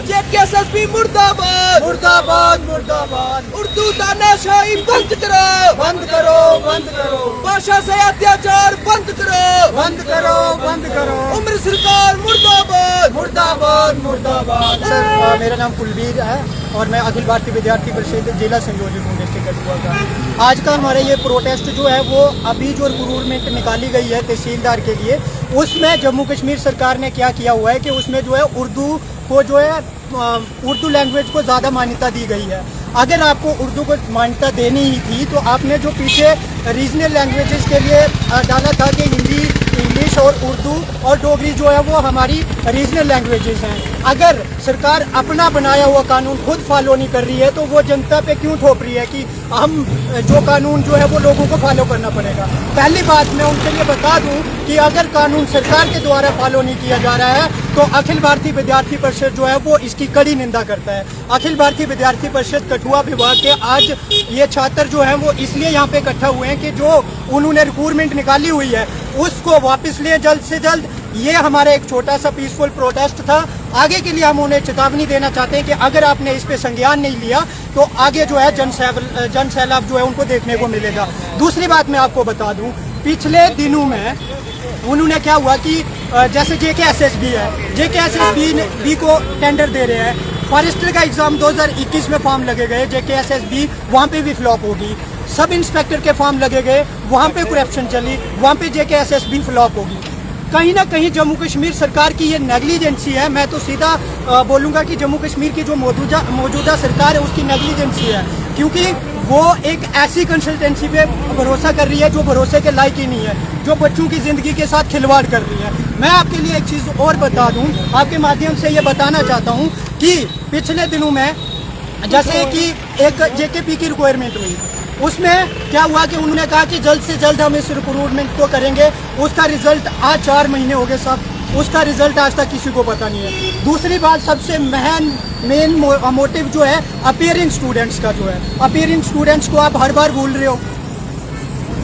JKSSB मुर्दाबाद मुर्दाबाद मुर्दाबाद। उर्दू तानाशाही बंद करो, बंद करो, बंद करो, भाषा से अत्याचार बंद करो, बंद करो, बंद करो। उम्र सरकार मुर्दाबाद, मुर्दाबाद मुर्दाबाद। सर मेरा नाम कुलबीर है और मैं अखिल भारतीय विद्यार्थी परिषद जिला संयोजक हूँ डिस्ट्रिक्ट कठुआ का। आज का हमारा ये प्रोटेस्ट जो है वो अभी जो रिक्रूटमेंट निकाली गई है तहसीलदार के लिए, उसमें जम्मू कश्मीर सरकार ने क्या किया हुआ है कि उसमें जो है उर्दू को जो है उर्दू लैंग्वेज को ज़्यादा मान्यता दी गई है। अगर आपको उर्दू को मान्यता देनी ही थी तो आपने जो पीछे रीजनल लैंग्वेजेस के लिए डाला था कि हिंदी, इंग्लिश और उर्दू और डोगरी जो है वो हमारी रीजनल लैंग्वेजेस हैं। अगर सरकार अपना बनाया हुआ कानून खुद फॉलो नहीं कर रही है तो वो जनता पे क्यों थोप रही है कि हम जो कानून जो है वो लोगों को फॉलो करना पड़ेगा। पहली बात मैं उनके लिए बता दूं कि अगर कानून सरकार के द्वारा फॉलो नहीं किया जा रहा है तो अखिल भारतीय विद्यार्थी परिषद जो है वो इसकी कड़ी निंदा करता है। अखिल भारतीय विद्यार्थी परिषद कठुआ विभाग के आज ये छात्र जो हैं वो इसलिए यहाँ पे इकट्ठा हुए हैं कि जो उन्होंने रिक्रूटमेंट निकाली हुई है उसको वापस ले जल्द से जल्द। ये हमारा एक छोटा सा पीसफुल प्रोटेस्ट था। आगे के लिए हम उन्हें चेतावनी देना चाहते हैं कि अगर आपने इस पे संज्ञान नहीं लिया तो आगे जो है जन सैलाब जो है उनको देखने को मिलेगा। दूसरी बात मैं आपको बता दूं, पिछले दिनों में उन्होंने क्या हुआ कि जैसे जेकेएसएसबी है, जेकेएसएसबी को टेंडर दे रहे हैं। फॉरेस्टर का एग्जाम 2021 में फॉर्म लगे गए, जेकेएसएसबी वहाँ पे भी फ्लॉप होगी। सब इंस्पेक्टर के फॉर्म लगे गए, वहाँ पे करप्शन चली, वहाँ पे जेकेएसएसबी फ्लॉप होगी। कहीं ना कहीं जम्मू कश्मीर सरकार की ये नेग्लिजेंसी है। मैं तो सीधा बोलूँगा कि जम्मू कश्मीर की जो मौजूदा सरकार है उसकी नेग्लिजेंसी है, क्योंकि वो एक ऐसी कंसल्टेंसी पे भरोसा कर रही है जो भरोसे के लायक ही नहीं है, जो बच्चों की ज़िंदगी के साथ खिलवाड़ कर रही है। मैं आपके लिए एक चीज़ और बता दूं, आपके माध्यम से ये बताना चाहता हूं कि पिछले दिनों में जैसे कि एक जेकेपी की रिक्वायरमेंट हुई, उसमें क्या हुआ कि उन्होंने कहा कि जल्द से जल्द हम इस रिक्रूटमेंट को करेंगे। उसका रिजल्ट आज 4 महीने हो गए सब, उसका रिजल्ट आज तक किसी को पता नहीं है। दूसरी बात, सबसे मेन मोटिव जो है अपीयरिंग स्टूडेंट्स का जो है, अपीयरिंग स्टूडेंट्स को आप हर बार भूल रहे हो।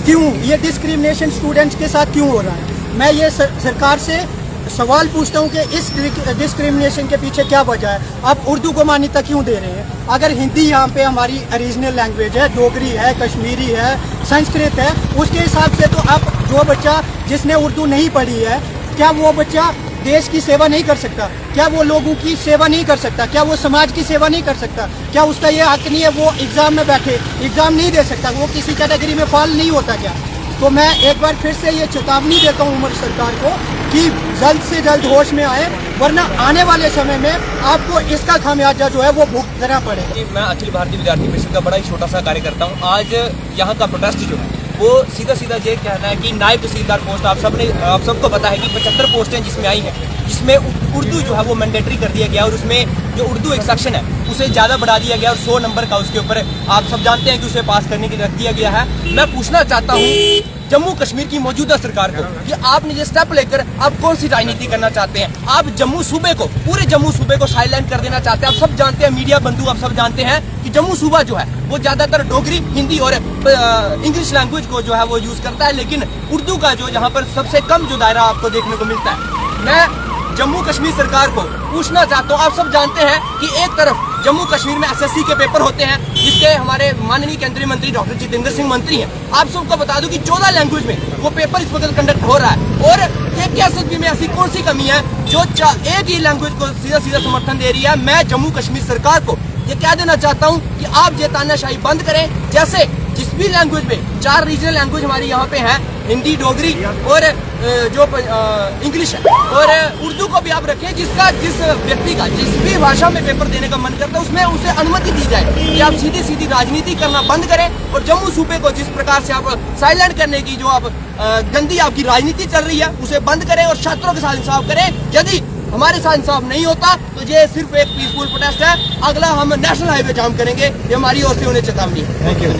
क्यों ये डिस्क्रिमिनेशन स्टूडेंट्स के साथ क्यों हो रहा है? मैं ये सरकार से सवाल पूछता हूँ कि इस डिस्क्रिमिनेशन के पीछे क्या वजह है? आप उर्दू को मान्यता क्यों दे रहे हैं? अगर हिंदी यहाँ पे हमारी रीजनल लैंग्वेज है, डोगरी है, कश्मीरी है, संस्कृत है, उसके हिसाब से तो आप जो बच्चा जिसने उर्दू नहीं पढ़ी है, क्या वो बच्चा देश की सेवा नहीं कर सकता? क्या वो लोगों की सेवा नहीं कर सकता? क्या वो समाज की सेवा नहीं कर सकता? क्या उसका ये हक नहीं है वो एग्ज़ाम में बैठे, एग्ज़ाम नहीं दे सकता? वो किसी कैटेगरी में फॉल नहीं होता क्या? तो मैं एक बार फिर से ये चेतावनी देता हूँ उम्र सरकार को कि जल्द से जल्द होश में आए, वरना आने वाले समय में आपको इसका खामियाजा जो है वो भुगतना पड़ेगा। मैं अखिल भारतीय विद्यार्थी परिषद का बड़ा ही छोटा सा कार्यकर्ता हूँ। आज यहाँ का प्रोटेस्ट जो है वो सीधा ये कहना है कि नायब तहसीलदार पोस्ट आप सबको पता है कि 75 पोस्टें जिसमें आई हैं, जिसमें उर्दू जो है वो मैंडेटरी कर दिया गया और उसमें जो उर्दू एक सेक्शन है उसे ज़्यादा बढ़ा दिया गया और 100 नंबर का उसके ऊपर आप सब जानते हैं कि उसे पास करने के लिए रख दिया गया है। मैं पूछना चाहता हूँ जम्मू कश्मीर की मौजूदा सरकार को कि आपने ये स्टेप लेकर आप कौन सी राजनीति करना चाहते हैं? आप जम्मू सूबे को, पूरे जम्मू सूबे को साइलेंट कर देना चाहते हैं। आप सब जानते हैं, मीडिया बंधु आप सब जानते हैं कि जम्मू सूबा जो है वो ज्यादातर डोगरी, हिंदी और इंग्लिश लैंग्वेज को जो है वो यूज करता है, लेकिन उर्दू का जो यहाँ पर सबसे कम जो दायरा आपको देखने को मिलता है। मैं जम्मू कश्मीर सरकार को पूछना चाहता हूँ, आप सब जानते हैं कि एक तरफ जम्मू कश्मीर में एसएससी के पेपर होते हैं जिसके हमारे माननीय केंद्रीय मंत्री डॉक्टर जितेंद्र सिंह मंत्री हैं। आप सबको बता दूं कि 14 लैंग्वेज में वो पेपर इस वक्त कंडक्ट हो रहा है और जेकेएसएसबी में ऐसी कौन सी कमी है जो एक ही लैंग्वेज को सीधा समर्थन दे रही है? मैं जम्मू कश्मीर सरकार को ये कह देना चाहता हूँ कि आप ये तानाशाही बंद करें। जैसे जिस भी लैंग्वेज में 4 रीजनल लैंग्वेज हमारी यहाँ पे है, हिंदी, डोगरी और जो इंग्लिश है, और उर्दू को भी आप रखें। जिस व्यक्ति का जिस भी भाषा में पेपर देने का मन करता है उसमें उसे अनुमति दी जाए कि आप सीधी राजनीति करना बंद करें और जम्मू सूबे को जिस प्रकार से आप साइलेंट करने की जो आप गंदी आपकी राजनीति चल रही है उसे बंद करें और छात्रों के साथ इंसाफ करें। यदि हमारे साथ इंसाफ नहीं होता तो ये सिर्फ एक पीसफुल प्रोटेस्ट है, अगला हम नेशनल हाईवे जाम करेंगे। ये हमारी ओर से उन्हें चेतावनी है। Thank you.